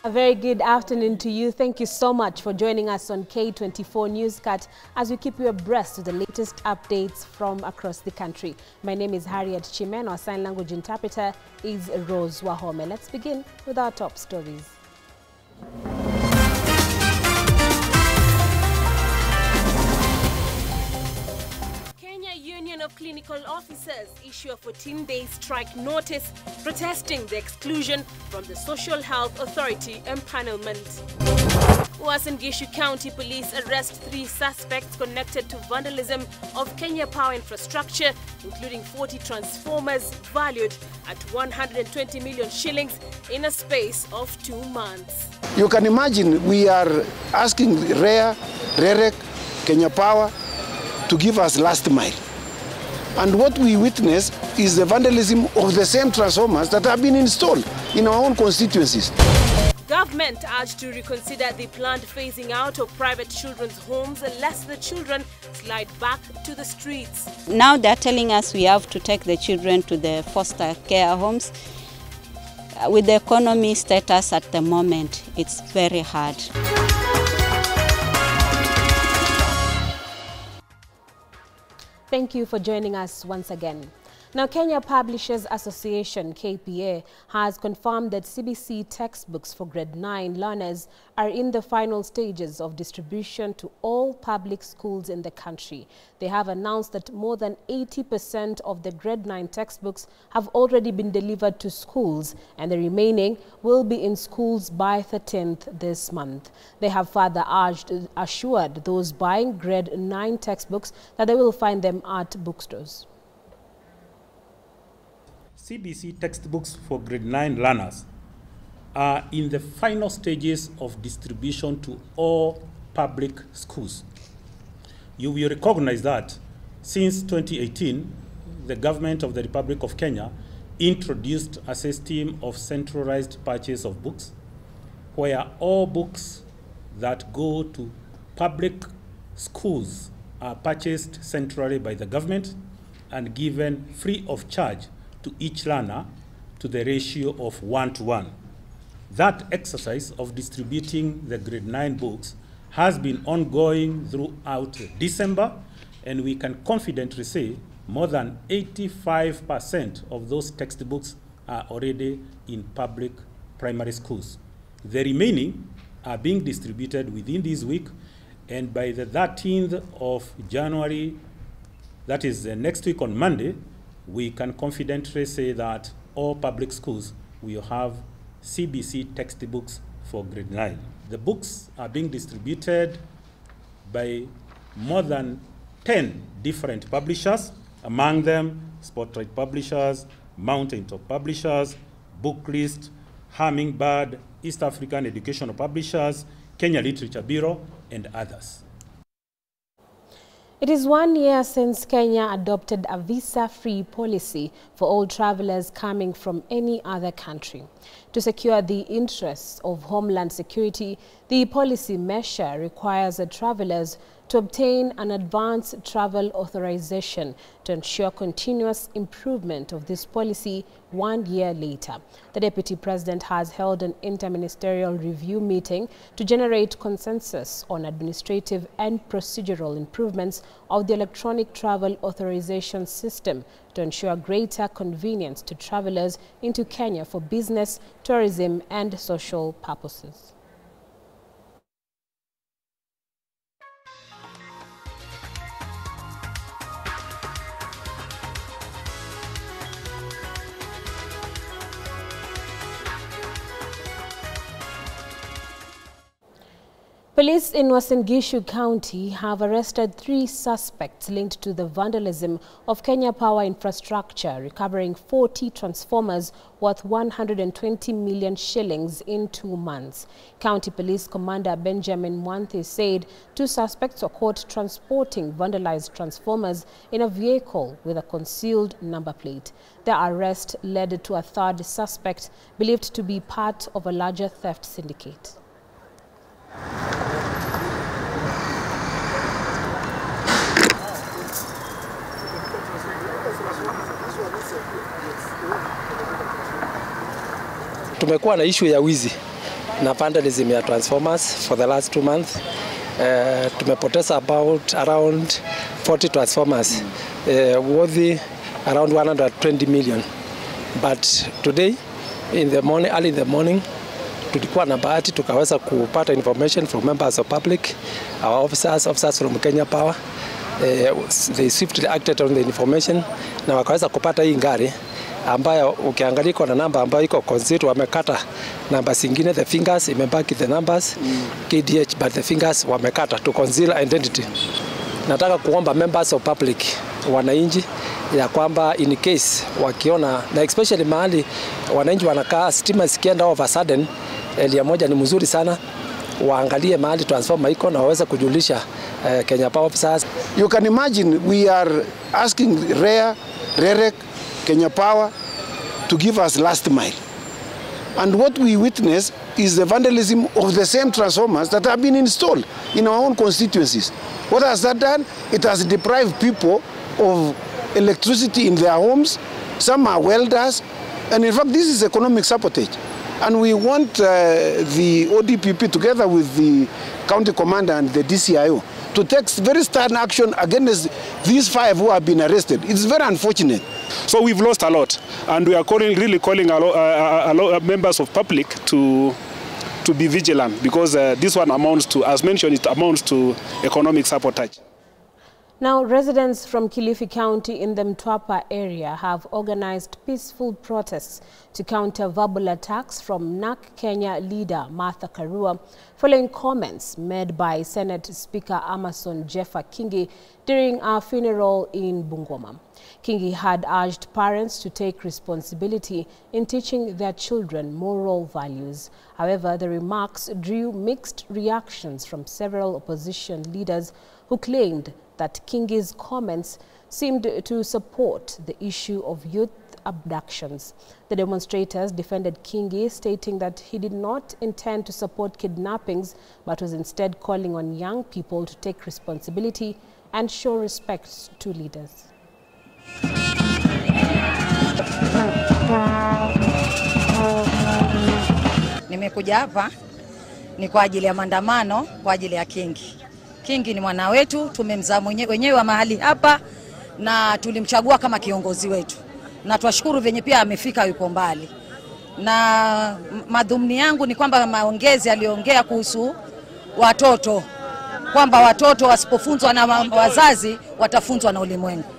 A very good afternoon to you. Thank you so much for joining us on K24 Newscut as we keep you abreast of the latest updates from across the country. My name is Harriet Chimen. Our sign language interpreter is Rose Wahome. Let's begin with our top stories. Union of Clinical Officers issue a 14-day strike notice protesting the exclusion from the Social Health Authority empanelment. Uasin Gishu County Police arrest 3 suspects connected to vandalism of Kenya Power infrastructure, including 40 transformers valued at 120 million shillings in a space of 2 months. You can imagine we are asking REA, REREC, Kenya Power to give us last mile. And what we witness is the vandalism of the same transformers that have been installed in our own constituencies. Government urged to reconsider the planned phasing out of private children's homes lest the children slide back to the streets. Now they're telling us we have to take the children to the foster care homes. With the economy status at the moment, it's very hard. Thank you for joining us once again. Now, Kenya Publishers Association, KPA, has confirmed that CBC textbooks for grade 9 learners are in the final stages of distribution to all public schools in the country. They have announced that more than 80% of the grade 9 textbooks have already been delivered to schools, and the remaining will be in schools by 13th this month. They have further assured those buying grade 9 textbooks that they will find them at bookstores. CBC textbooks for grade 9 learners are in the final stages of distribution to all public schools. You will recognize that since 2018, the government of the Republic of Kenya introduced a system of centralized purchase of books, where all books that go to public schools are purchased centrally by the government and given free of charge to each learner to the ratio of 1:1. That exercise of distributing the grade 9 books has been ongoing throughout December, and we can confidently say more than 85% of those textbooks are already in public primary schools. The remaining are being distributed within this week, and by the 13th of January, that is next week on Monday, we can confidently say that all public schools will have CBC textbooks for grade 9. The books are being distributed by more than 10 different publishers, among them Spotlight Publishers, Mountain Top Publishers, Booklist, Hummingbird, East African Educational Publishers, Kenya Literature Bureau, and others. It is 1 year since Kenya adopted a visa-free policy for all travelers coming from any other country. To secure the interests of homeland security, the policy measure requires the travelers to obtain an advance travel authorization to ensure continuous improvement of this policy 1 year later. The Deputy President has held an interministerial review meeting to generate consensus on administrative and procedural improvements of the electronic travel authorization system to ensure greater convenience to travelers into Kenya for business, tourism, and social purposes. Police in Uasin Gishu County have arrested 3 suspects linked to the vandalism of Kenya Power infrastructure, recovering 40 transformers worth 120 million shillings in 2 months. County Police Commander Benjamin Mwanthi said 2 suspects were caught transporting vandalized transformers in a vehicle with a concealed number plate. The arrest led to a 3rd suspect believed to be part of a larger theft syndicate. Tumekuwa na issue ya wizi na vandalism ya transformers for the last 2 months. Tumepoteza around 40 transformers worthy around 120 million. But today early in the morning tulikuwa na bahati tukaweza kupata information from members of public, our officers from Kenya Power. They swiftly acted on the information na wakaweza kupata hii ngari ambayo ukiangalia iko na namba ambayo iko concealed, wamekata namba zingine, the fingers imebaki the numbers KDH, but the fingers wamekata to conceal identity. Nataka kuomba members of public, wananchi, ya kwamba in case wakiona, na especially mahali wananchi wanakaa stima sikienda over sudden, elia moja ni mzuri sana, waangalie mahali transformer iko na waweze kujulisha Kenya Power officers. You can imagine we are asking REA, REREC, Kenya Power to give us last mile. And what we witness is the vandalism of the same transformers that have been installed in our own constituencies. What has that done? It has deprived people of electricity in their homes. Some are welders. And in fact, this is economic sabotage. And we want the ODPP together with the county commander and the DCIO to take very stern action against these 5 who have been arrested. It's very unfortunate. So we've lost a lot, and we are really calling a lot members of public to be vigilant, because this one amounts to, as mentioned, it amounts to economic sabotage. Now, residents from Kilifi County in the Mtwapa area have organized peaceful protests to counter verbal attacks from NARC Kenya leader Martha Karua following comments made by Senate Speaker Amason Jeffa Kingi during a funeral in Bungoma. Kingi had urged parents to take responsibility in teaching their children moral values. However, the remarks drew mixed reactions from several opposition leaders who claimed that Kingi's comments seemed to support the issue of youth abductions. The demonstrators defended Kingi, stating that he did not intend to support kidnappings, but was instead calling on young people to take responsibility and show respect to leaders. Nimekuja hapa ni kwa ajili ya maandamano, kwa ajili ya Kingi. Kingi ni mwana wetu, tumemzaa wenyewe wa mahali hapa na tulimchagua kama kiongozi wetu. Na tuwashukuru venye pia amefika yuko mbali. Na madhumuni yangu ni kwamba maongezi aliongea kuhusu watoto, kwamba watoto wasipofunzwa na wazazi watafunzwa na ulimwengu.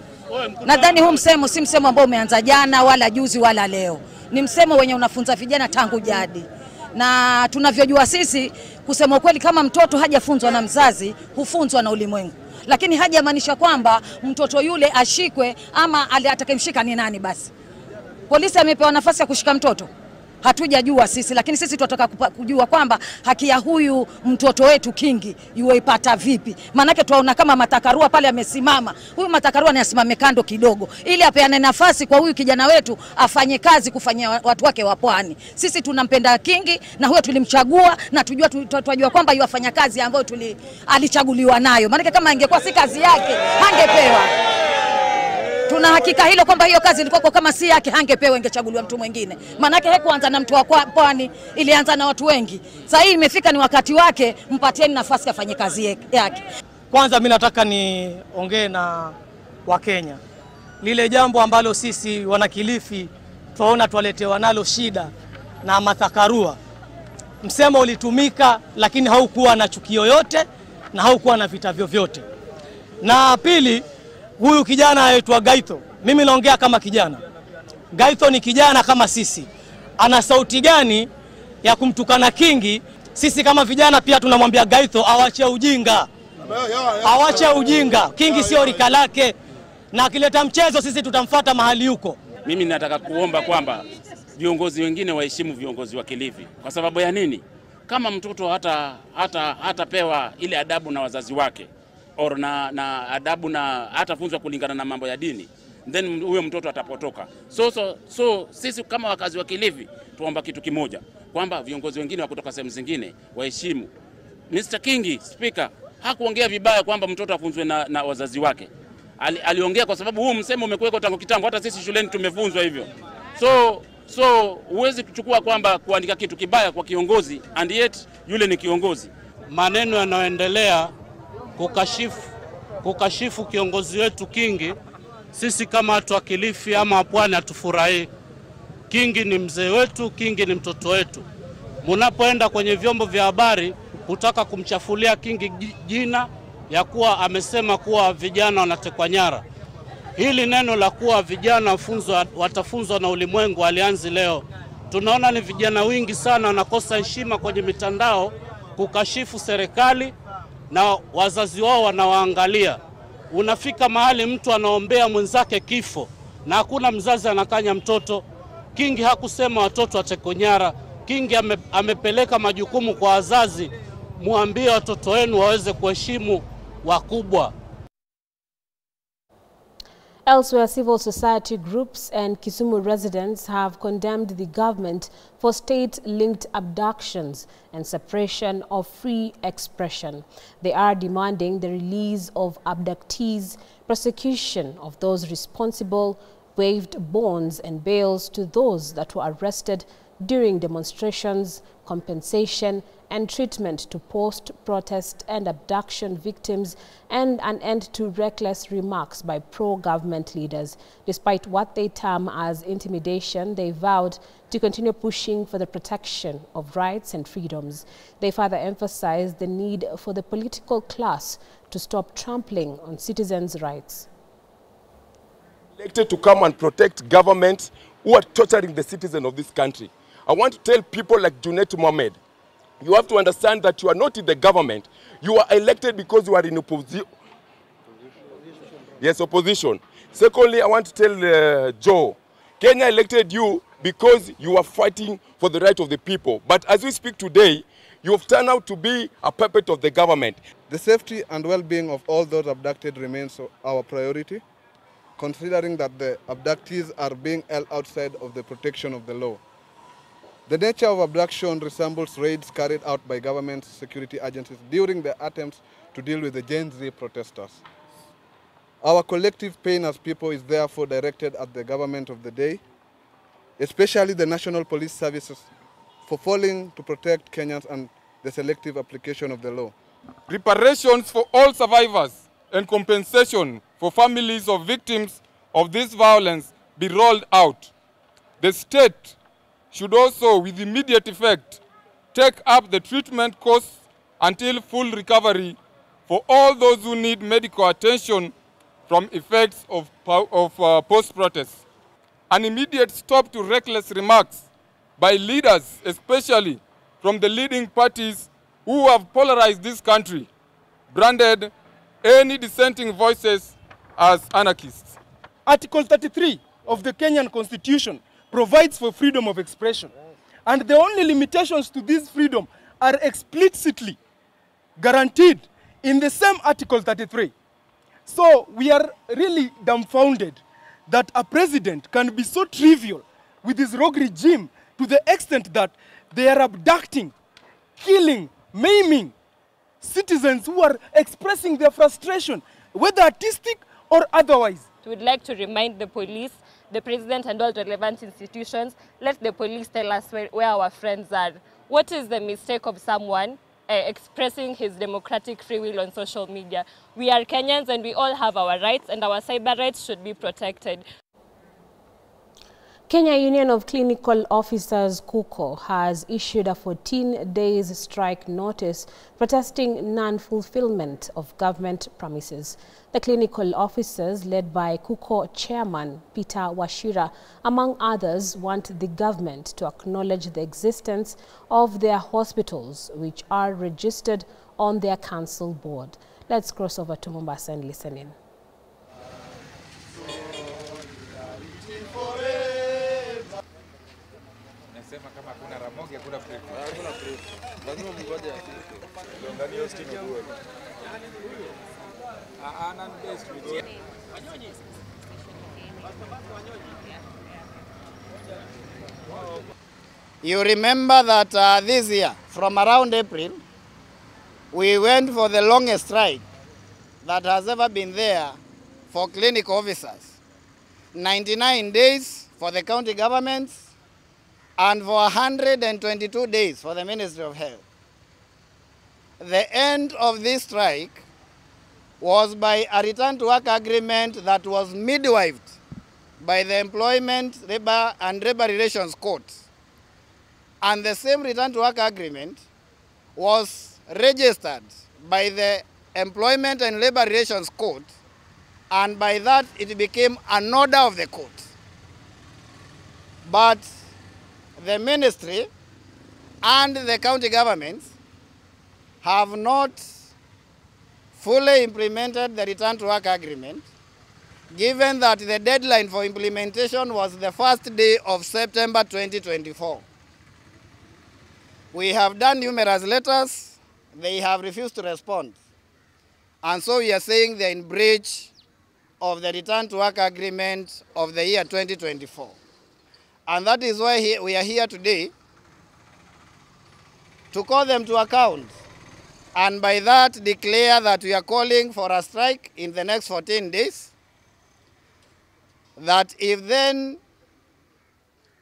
Nadhani huu msemo si msemo ambao umeanza jana wala juzi wala leo. Ni msemo wenye unafunza vijana tangu jadi. Na tunavyojua sisi, kusema kweli, kama mtoto hajafunzwa na mzazi, hufunzwa na ulimwengu. Lakini hajamaanisha kwamba mtoto yule ashikwe ama atakayemshika ni nani basi. Polisi amepewa nafasi ya kushika mtoto? Hatujajua sisi, lakini sisi tunataka kujua kwamba haki ya huyu mtoto wetu Kingi yuipata vipi. Manake tunaona kama Martha Karua pale amesimama. Huyu Martha Karua ni asimame kando kidogo ili apeane nafasi kwa huyu kijana wetu afanye kazi kufanyia watu wake wa pwani. Sisi tunampenda Kingi na huyo tulimchagua na tunajua kwamba yuafanya kazi ambayo alichaguliwa nayo. Manake kama ingekuwa si kazi yake hangepewa. Tuna hakika hilo kwamba hiyo kazi ilikuwa kama si yake hangepewa, ingechaguliwa mtu mwingine. Manake hakuanza na mtu wa pwani, ilianza na watu wengi. Sasa hii imefika ni wakati wake, mpatieni nafasi afanye kazi yake. Kwanza mimi nataka niongee na Wakenya. Lile jambo ambalo sisi wana Kilifi tunaona twaletewa nalo shida na Martha Karua. Msemo ulitumika lakini haukuwa na chuki yoyote na haukuwa na vita vyovyote. Na pili, huyu kijana aitwa Gaitho. Mimi naongea kama kijana. Gaitho ni kijana kama sisi. Ana sauti gani ya kumtukana Kingi? Sisi kama vijana pia tunamwambia Gaitho awache ujinga. Awache ujinga. Kingi sio rika lake. Na akileta mchezo sisi tutamfuata mahali huko. Mimi nataka kuomba kwamba viongozi wengine waheshimu viongozi wa Kilifi. Kwa sababu ya nini? Kama mtoto hatapewa ile adabu na wazazi wake, or na adabu na hatafunzwa kulingana na mambo ya dini, then huyo mtoto atapotoka. So sisi kama wakazi wa Kilifi tuomba kitu kimoja, kwamba viongozi wengine wa kutoka sehemu zingine waheshimu. Mr. Kingi, Speaker, hakuongea vibaya kwamba mtoto afunzwe na wazazi wake. Aliongea kwa sababu huu msemo umekuweko tangu kitambo, hata sisi shuleni tumefunzwa hivyo. So So huwezi kuchukua kwamba kuandika kitu kibaya kwa kiongozi and yet yule ni kiongozi. Maneno yanayoendelea kukashifu kiongozi wetu Kingi, sisi kama watu wa Kilifi ama Pwani hatufurahi. Kingi ni mzee wetu, Kingi ni mtoto wetu. Munapoenda kwenye vyombo vya habari kutaka kumchafulia Kingi jina ya kuwa amesema kuwa vijana wanatekwa nyara. Hili neno la kuwa vijana watafunzwa na ulimwengu alianzi leo. Tunaona ni vijana wingi sana wanakosa heshima kwenye mitandao kukashifu serikali na wazazi wao wanawaangalia. Unafika mahali mtu anaombea mwenzake kifo na hakuna mzazi anakanya mtoto. Kingi hakusema watoto watekwa nyara. Kingi amepeleka majukumu kwa wazazi, muambie watoto wenu waweze kuheshimu wakubwa. Elsewhere, civil society groups and Kisumu residents have condemned the government for state-linked abductions and suppression of free expression. They are demanding the release of abductees, prosecution of those responsible, waived bonds and bails to those that were arrested during demonstrations, compensation and treatment to post-protest and abduction victims, and an end to reckless remarks by pro-government leaders. Despite what they term as intimidation, they vowed to continue pushing for the protection of rights and freedoms. They further emphasized the need for the political class to stop trampling on citizens' rights. Elected to come and protect governments who are torturing the citizens of this country. I want to tell people like Junet Mohamed, you have to understand that you are not in the government. You are elected because you are in opposition. Yes, opposition. Secondly, I want to tell Joe, Kenya elected you because you are fighting for the right of the people. But as we speak today, you have turned out to be a puppet of the government. The safety and well-being of all those abducted remains our priority, considering that the abductees are being held outside of the protection of the law. The nature of abduction resembles raids carried out by government security agencies during the attempts to deal with the Gen Z protesters. Our collective pain as people is therefore directed at the government of the day, especially the National Police Services, for failing to protect Kenyans and the selective application of the law. Reparations for all survivors and compensation for families of victims of this violence be rolled out. The state should also, with immediate effect, take up the treatment costs until full recovery for all those who need medical attention from effects of post-protest. An immediate stop to reckless remarks by leaders, especially from the leading parties who have polarized this country, branded any dissenting voices as anarchists. Article 33 of the Kenyan Constitution provides for freedom of expression. And the only limitations to this freedom are explicitly guaranteed in the same Article 33. So we are really dumbfounded that a president can be so trivial with his rogue regime to the extent that they are abducting, killing, maiming citizens who are expressing their frustration, whether artistic or otherwise. We would like to remind the police, the president and all relevant institutions, let the police tell us where our friends are. What is the mistake of someone expressing his democratic free will on social media? We are Kenyans and we all have our rights, and our cyber rights should be protected. Kenya Union of Clinical Officers, KUCO, has issued a 14-day strike notice protesting non-fulfillment of government promises. The clinical officers, led by KUCO chairman Peter Wachira, among others, want the government to acknowledge the existence of their hospitals, which are registered on their council board. Let's cross over to Mombasa and listen in. You remember that this year, from around April, we went for the longest strike that has ever been there for clinic officers. 99 days for the county governments, and for 122 days for the Ministry of Health. The end of this strike was by a return to work agreement that was midwifed by the Employment, Labor and Labor Relations Court. And the same return to work agreement was registered by the Employment and Labor Relations Court, and by that it became an order of the court. But the ministry and the county governments have not fully implemented the return to work agreement, given that the deadline for implementation was the first day of September 2024. We have done numerous letters, they have refused to respond. And so we are saying they're in breach of the return to work agreement of the year 2024. And that is why we are here today to call them to account, and by that declare that we are calling for a strike in the next 14 days. That if then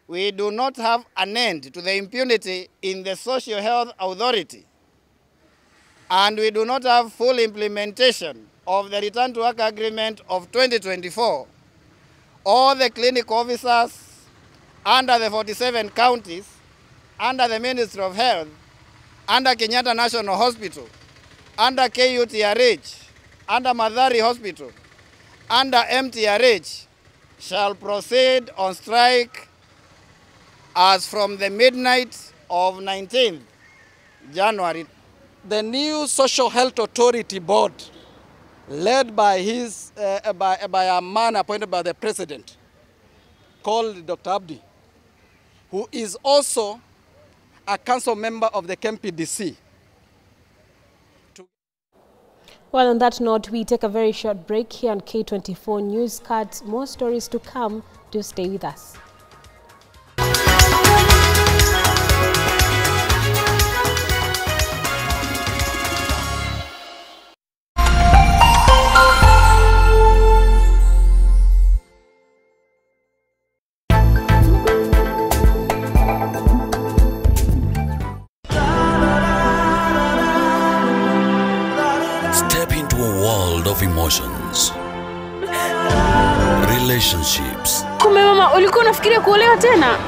we do not have an end to the impunity in the Social Health Authority, and we do not have full implementation of the return to work agreement of 2024, all the clinic officers under the 47 counties, under the Ministry of Health, under Kenyatta National Hospital, under KUTRH, under Madhari Hospital, under MTRH, shall proceed on strike as from the midnight of 19th January. The new Social Health Authority Board, led by by a man appointed by the President, called Dr. Abdi, who is also a council member of the KMPDC. Well, on that note, we take a very short break here on K24 News Cards. More stories to come. Do stay with us. Of emotions, relationships. Kumbe mama, ulikuwa unafikiria kuolewa tena?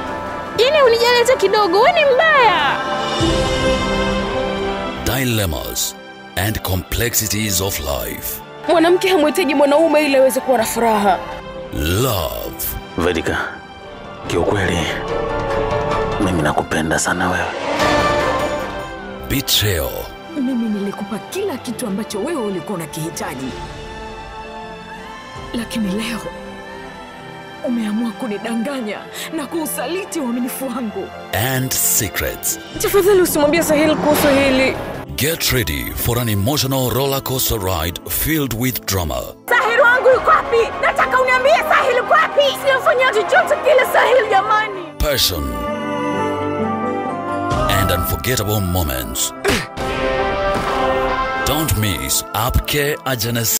Yaani unijali hata kidogo, wewe ni mbaya. Dilemmas and complexities of life. Mwanamke hamhitaji mwanaume ili aweze kuwa na furaha. Love. Vedika, kiukweli mimi nakupenda sana wewe. Betrayal. Mimi nilikupa kila kitu ambacho wewe ulikuwa unakihitaji. Lakini leo umeamua kunidanganya na kuusaliti uaminifu wangu. And secrets. Tafadhali usimwambie Sahil kuhusu hili. Get ready for an emotional roller coaster ride filled with drama. Sahil wangu yuko wapi? Nataka uniambie Sahil yuko wapi? Siyafanya chochote kile Sahil jamani. Passion. And unforgettable moments. Don't miss Aapke Ajanas.